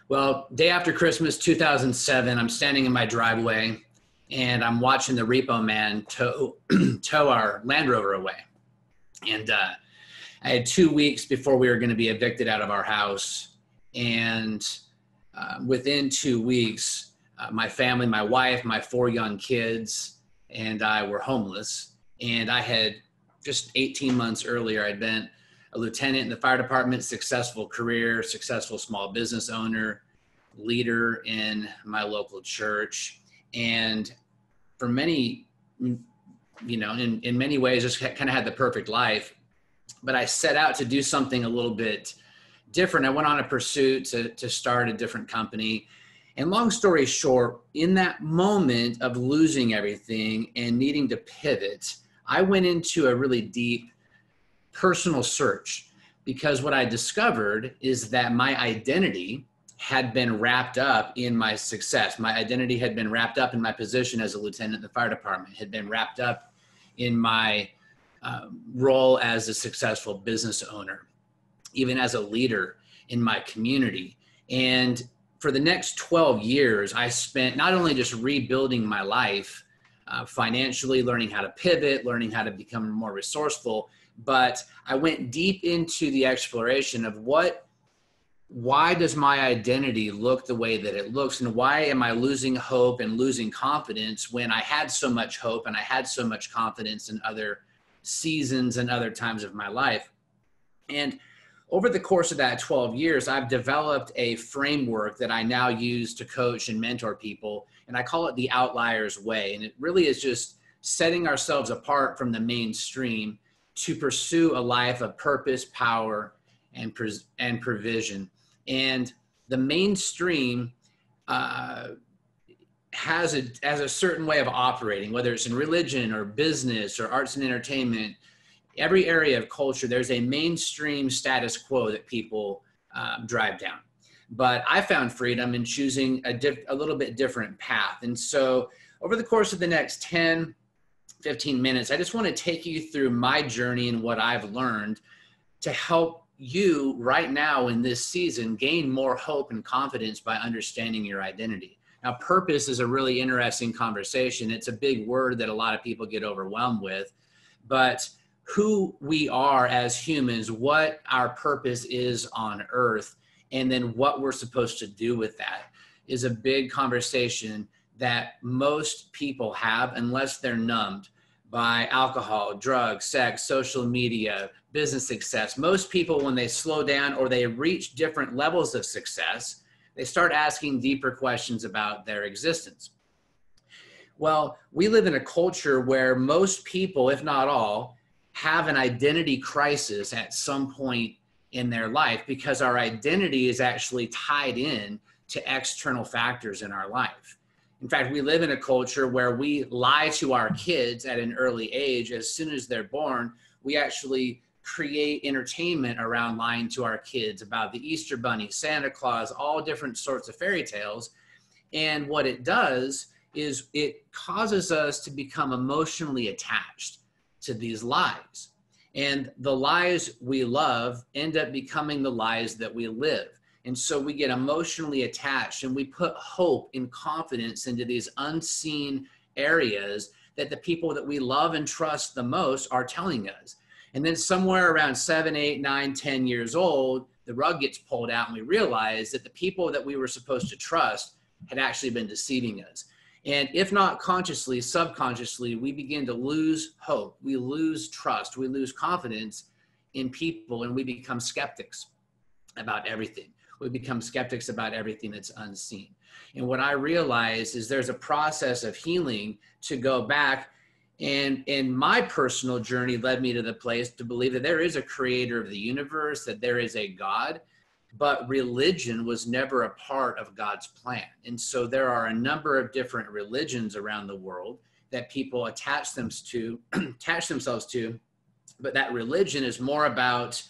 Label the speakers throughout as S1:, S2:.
S1: Well, day after Christmas, 2007, I'm standing in my driveway and I'm watching the repo man tow our Land Rover away. And I had 2 weeks before we were going to be evicted out of our house. And within 2 weeks, my family, my wife, my 4 young kids, and I were homeless. And I had just 18 months earlier, I'd been a lieutenant in the fire department, successful career, successful small business owner, leader in my local church. And for many, in many ways, just kind of had the perfect life. But I set out to do something a little bit different. I went on a pursuit to start a different company. And long story short, in that moment of losing everything and needing to pivot, I went into a really deep personal search, because what I discovered is that my identity had been wrapped up in my success. My identity had been wrapped up in my position as a lieutenant in the fire department, had been wrapped up in my role as a successful business owner, even as a leader in my community. And for the next 12 years, I spent not only just rebuilding my life financially, learning how to pivot, learning how to become more resourceful, but I went deep into the exploration of why does my identity look the way that it looks, and why am I losing hope and losing confidence when I had so much hope and I had so much confidence in other seasons and other times of my life. And over the course of that 12 years, I've developed a framework that I now use to coach and mentor people, and I call it the Outliers Way. And it really is just setting ourselves apart from the mainstream to pursue a life of purpose, power, and provision. And the mainstream has a certain way of operating, whether it's in religion or business or arts and entertainment. Every area of culture, there's a mainstream status quo that people drive down. But I found freedom in choosing a little bit different path. And so over the course of the next 10, 15 minutes, I just want to take you through my journey and what I've learned to help you right now in this season gain more hope and confidence by understanding your identity. Now, purpose is a really interesting conversation. It's a big word that a lot of people get overwhelmed with, but who we are as humans, what our purpose is on earth, and then what we're supposed to do with that is a big conversation that most people have unless they're numbed by alcohol, drugs, sex, social media, business success. Most people, when they slow down or they reach different levels of success, they start asking deeper questions about their existence. Well, we live in a culture where most people, if not all, have an identity crisis at some point in their life because our identity is actually tied in to external factors in our life. In fact, we live in a culture where we lie to our kids at an early age. As soon as they're born, we actually create entertainment around lying to our kids about the Easter Bunny, Santa Claus, all different sorts of fairy tales. And what it does is it causes us to become emotionally attached to these lies. And the lies we love end up becoming the lies that we live. And so we get emotionally attached and we put hope and confidence into these unseen areas that the people that we love and trust the most are telling us. And then somewhere around 7, 8, 9, 10 years old, the rug gets pulled out and we realize that the people that we were supposed to trust had actually been deceiving us. And if not consciously, subconsciously, we begin to lose hope. We lose trust. We lose confidence in people, and we become skeptics about everything. We become skeptics about everything that's unseen. And what I realize is there's a process of healing to go back. And my personal journey led me to the place to believe that there is a creator of the universe, that there is a God, but religion was never a part of God's plan. And so there are a number of different religions around the world that people attach themselves to, but that religion is more about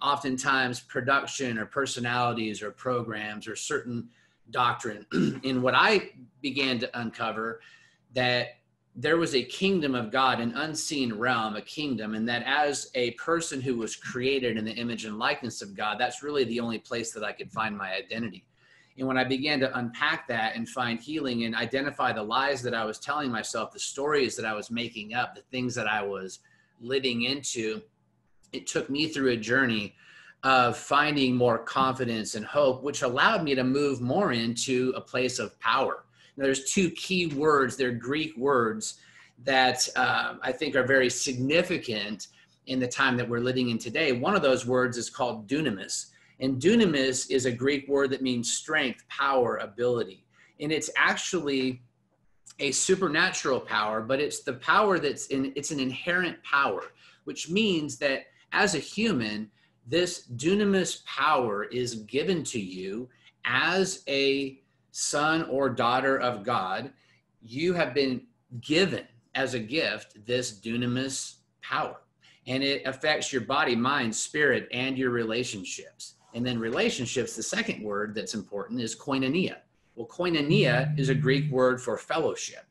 S1: oftentimes production or personalities or programs or certain doctrine. And what I began to uncover that there was a kingdom of God, an unseen realm, a kingdom, and that as a person who was created in the image and likeness of God, that's really the only place that I could find my identity. And when I began to unpack that and find healing and identify the lies that I was telling myself, the stories that I was making up, the things that I was living into, it took me through a journey of finding more confidence and hope, which allowed me to move more into a place of power. Now, there's two key words, they're Greek words that I think are very significant in the time that we're living in today. One of those words is called dunamis. And dunamis is a Greek word that means strength, power, ability. And it's actually a supernatural power, but it's the power it's an inherent power, which means that as a human, this dunamis power is given to you as a son or daughter of God. You have been given as a gift this dunamis power, and it affects your body, mind, spirit, and your relationships. And then relationships, the second word that's important is koinonia. Well, koinonia is a Greek word for fellowship,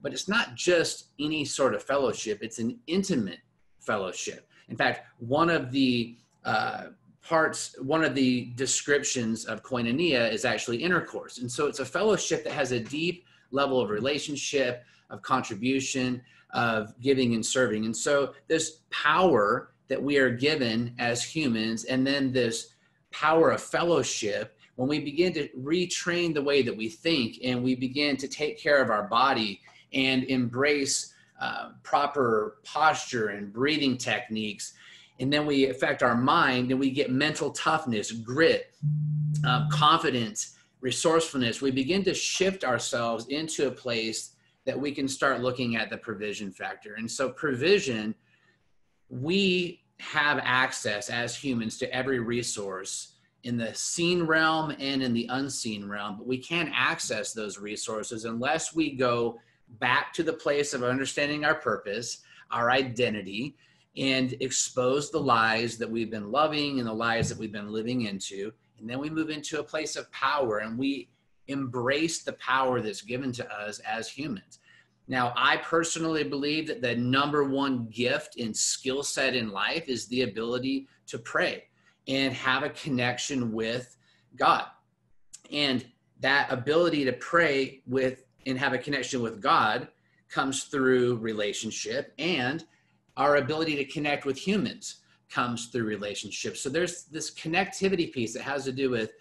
S1: but it's not just any sort of fellowship. It's an intimate fellowship. In fact, one of the descriptions of koinonia is actually intercourse. And so it's a fellowship that has a deep level of relationship, of contribution, of giving and serving. And so this power that we are given as humans, and then this power of fellowship, when we begin to retrain the way that we think and we begin to take care of our body and embrace proper posture and breathing techniques, and then we affect our mind and we get mental toughness, grit, confidence, resourcefulness, we begin to shift ourselves into a place that we can start looking at the provision factor. And so provision, we have access as humans to every resource in the seen realm and in the unseen realm, but we can't access those resources unless we go back to the place of understanding our purpose, our identity, and expose the lies that we've been loving and the lies that we've been living into. And then we move into a place of power and we embrace the power that's given to us as humans. Now, I personally believe that the number one gift and skill set in life is the ability to pray and have a connection with God. And that ability to pray with and have a connection with God comes through relationship, and our ability to connect with humans comes through relationships. So there's this connectivity piece that has to do with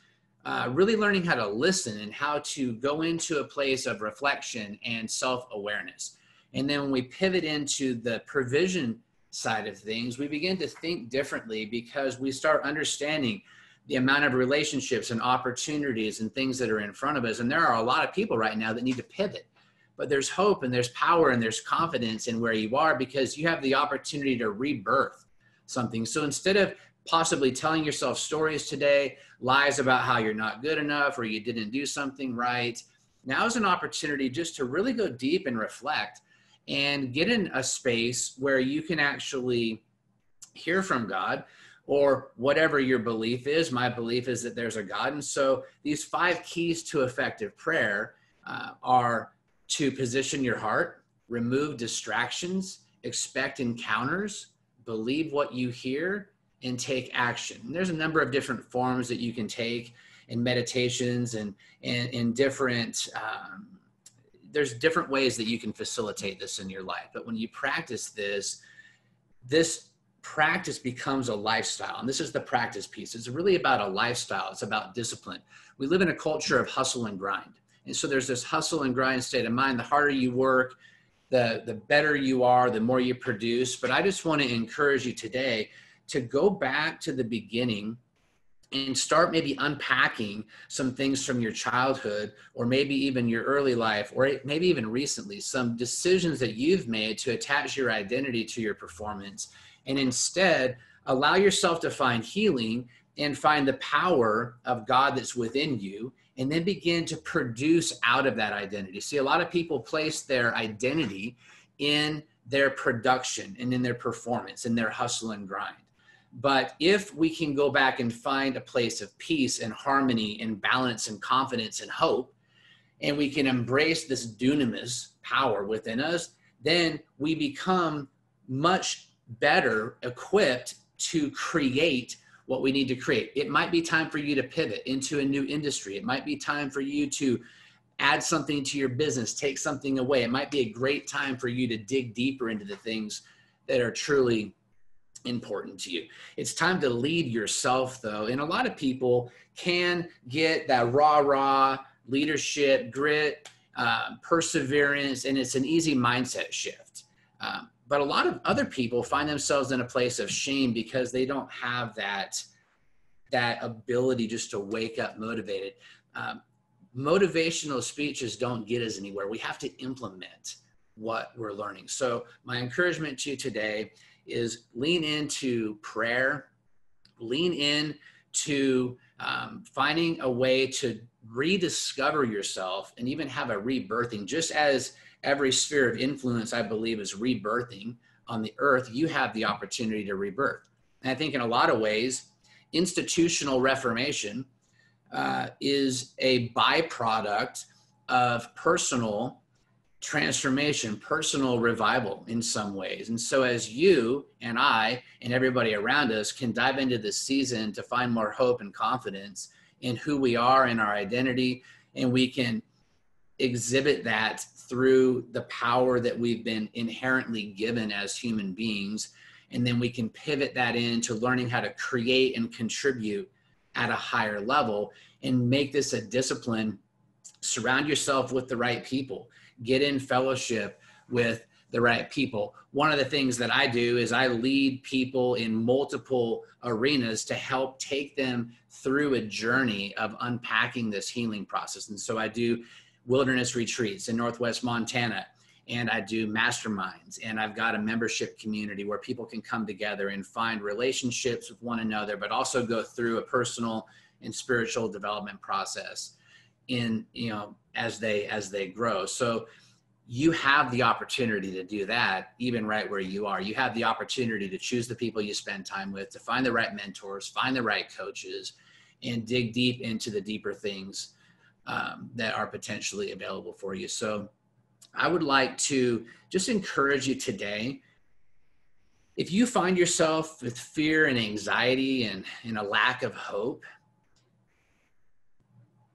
S1: really learning how to listen and how to go into a place of reflection and self-awareness. And then when we pivot into the provision side of things, we begin to think differently because we start understanding the amount of relationships and opportunities and things that are in front of us. And there are a lot of people right now that need to pivot, but there's hope and there's power and there's confidence in where you are because you have the opportunity to rebirth something. So instead of possibly telling yourself stories today, lies about how you're not good enough or you didn't do something right, now is an opportunity just to really go deep and reflect and get in a space where you can actually hear from God or whatever your belief is. My belief is that there's a God. And so these 5 keys to effective prayer are to position your heart, remove distractions, expect encounters, believe what you hear, and take action. And there's a number of different forms that you can take in meditations and different, there's different ways that you can facilitate this in your life. But when you practice this practice becomes a lifestyle. And this is the practice piece. It's really about a lifestyle. It's about discipline. We live in a culture of hustle and grind. And so there's this hustle and grind state of mind. The harder you work, the better you are, the more you produce. But I just want to encourage you today to go back to the beginning and start maybe unpacking some things from your childhood or maybe even your early life or maybe even recently, some decisions that you've made to attach your identity to your performance, and instead allow yourself to find healing and find the power of God that's within you, and then begin to produce out of that identity. See, a lot of people place their identity in their production and in their performance, in their hustle and grind. But if we can go back and find a place of peace and harmony and balance and confidence and hope, and we can embrace this dunamis power within us, then we become much better equipped to create what we need to create. It might be time for you to pivot into a new industry. It might be time for you to add something to your business, take something away. It might be a great time for you to dig deeper into the things that are truly important to you. It's time to lead yourself, though. And a lot of people can get that rah leadership, grit, perseverance, and it's an easy mindset shift. But a lot of other people find themselves in a place of shame because they don't have that ability just to wake up motivated. Motivational speeches don't get us anywhere. We have to implement what we're learning. So my encouragement to you today is lean into prayer, lean into finding a way to rediscover yourself and even have a rebirthing. Just as every sphere of influence, I believe, is rebirthing on the earth, you have the opportunity to rebirth. And I think in a lot of ways, institutional reformation is a byproduct of personal transformation, personal revival in some ways. And so as you and I and everybody around us can dive into this season to find more hope and confidence in who we are and our identity, and we can exhibit that through the power that we've been inherently given as human beings, and then we can pivot that into learning how to create and contribute at a higher level and make this a discipline. Surround yourself with the right people. Get in fellowship with the right people. One of the things that I do is I lead people in multiple arenas to help take them through a journey of unpacking this healing process. And so I do wilderness retreats in Northwest Montana, and I do masterminds, and I've got a membership community where people can come together and find relationships with one another, but also go through a personal and spiritual development process in, as they grow. So you have the opportunity to do that even right where you are. You have the opportunity to choose the people you spend time with, to find the right mentors, find the right coaches, and dig deep into the deeper things that are potentially available for you. So I would like to just encourage you today, if you find yourself with fear and anxiety and a lack of hope,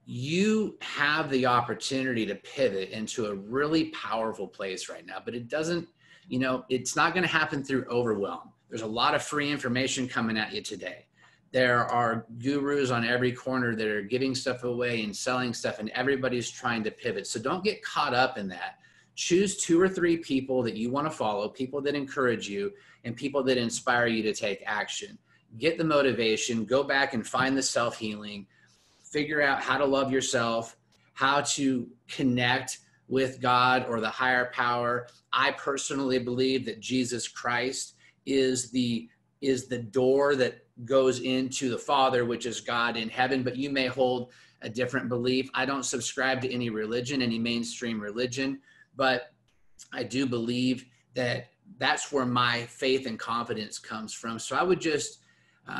S1: you have the opportunity to pivot into a really powerful place right now. But it doesn't, it's not going to happen through overwhelm. There's a lot of free information coming at you today. There are gurus on every corner that are giving stuff away and selling stuff, and everybody's trying to pivot. So don't get caught up in that. Choose 2 or 3 people that you want to follow, people that encourage you, and people that inspire you to take action. Get the motivation, go back and find the self-healing, figure out how to love yourself, how to connect with God or the higher power. I personally believe that Jesus Christ is the door that goes into the Father, which is God in heaven, but you may hold a different belief. I don't subscribe to any religion, any mainstream religion, but I do believe that that's where my faith and confidence comes from. So I would just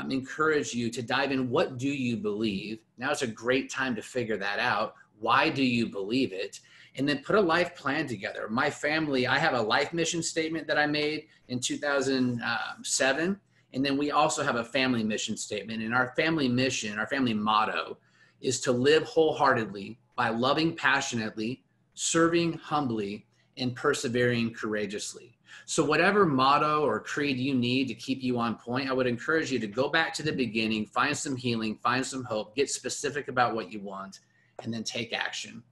S1: encourage you to dive in. What do you believe? Now is a great time to figure that out. Why do you believe it? And then put a life plan together. My family, I have a life mission statement that I made in 2007. And then we also have a family mission statement. And our family mission, our family motto is to live wholeheartedly by loving passionately, serving humbly, and persevering courageously. So whatever motto or creed you need to keep you on point, I would encourage you to go back to the beginning, find some healing, find some hope, get specific about what you want, and then take action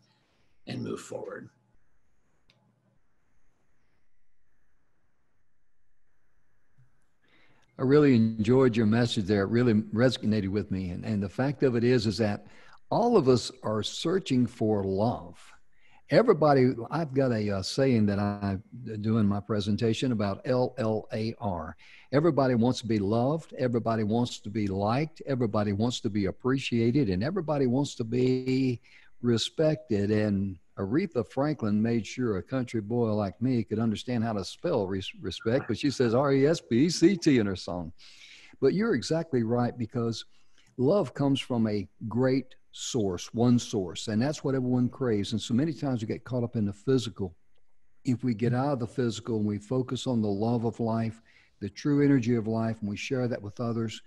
S1: and move forward.
S2: I really enjoyed your message there. It really resonated with me. And the fact of it is that all of us are searching for love. Everybody, I've got a saying that I do in my presentation about LLAR. Everybody wants to be loved. Everybody wants to be liked. Everybody wants to be appreciated. And everybody wants to be respected. And Aretha Franklin made sure a country boy like me could understand how to spell respect, but she says R-E-S-P-E-C-T in her song. But you're exactly right, because love comes from a great source, one source, and that's what everyone craves. And so many times we get caught up in the physical. if we get out of the physical and we focus on the love of life, the true energy of life, and we share that with others,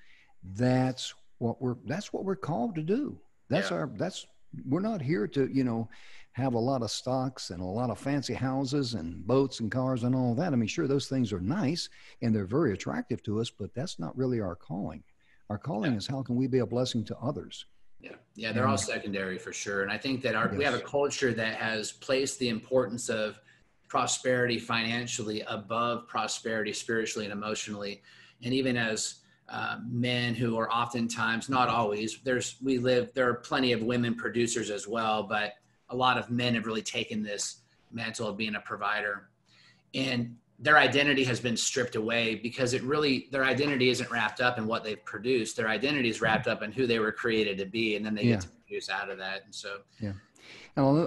S2: that's what we're called to do. We're not here to, have a lot of stocks and a lot of fancy houses and boats and cars and all that. I mean, sure, those things are nice and they're very attractive to us, but that's not really our calling. Our calling is how can we be a blessing to others?
S1: Yeah, they're all secondary for sure. And I think that we have a culture that has placed the importance of prosperity financially above prosperity spiritually and emotionally. And even as men who are oftentimes, not always, there are plenty of women producers as well, but a lot of men have really taken this mantle of being a provider, and their identity has been stripped away because their identity isn't wrapped up in what they've produced. Their identity is wrapped up in who they were created to be. And then they get to produce out of that. And so,
S2: And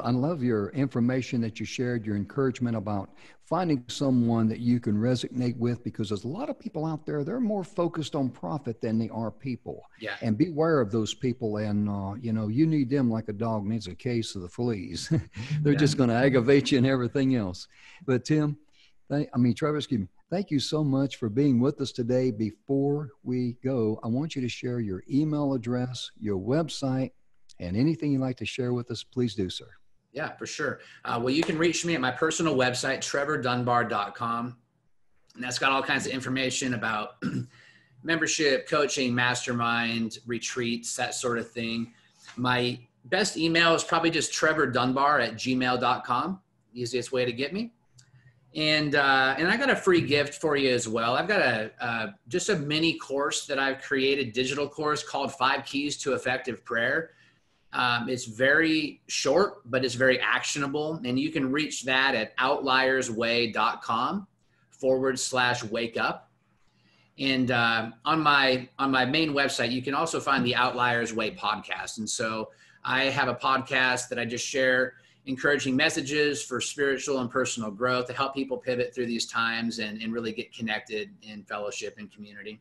S2: I love your information that you shared, your encouragement about finding someone that you can resonate with, because there's a lot of people out there, they're more focused on profit than they are people.
S1: Yeah.
S2: And beware of those people. And, you need them like a dog needs a case of the fleas. They're just going to aggravate you and everything else. But Trevor, excuse me. Thank you so much for being with us today. Before we go, I want you to share your email address, your website, and anything you'd like to share with us, please do, sir.
S1: Yeah, for sure. Well, you can reach me at my personal website, trevordunbar.com. And that's got all kinds of information about membership, coaching, mastermind, retreats, that sort of thing. My best email is probably just trevordunbar@gmail.com. Easiest way to get me. And I got a free gift for you as well. I've got just a mini course that I've created, digital course called 5 Keys to Effective Prayer. It's very short, but it's very actionable. And you can reach that at outliersway.com/wake up. And on my main website, you can also find the Outliers Way podcast. And so I have a podcast that I just share encouraging messages for spiritual and personal growth to help people pivot through these times and really get connected in fellowship and community.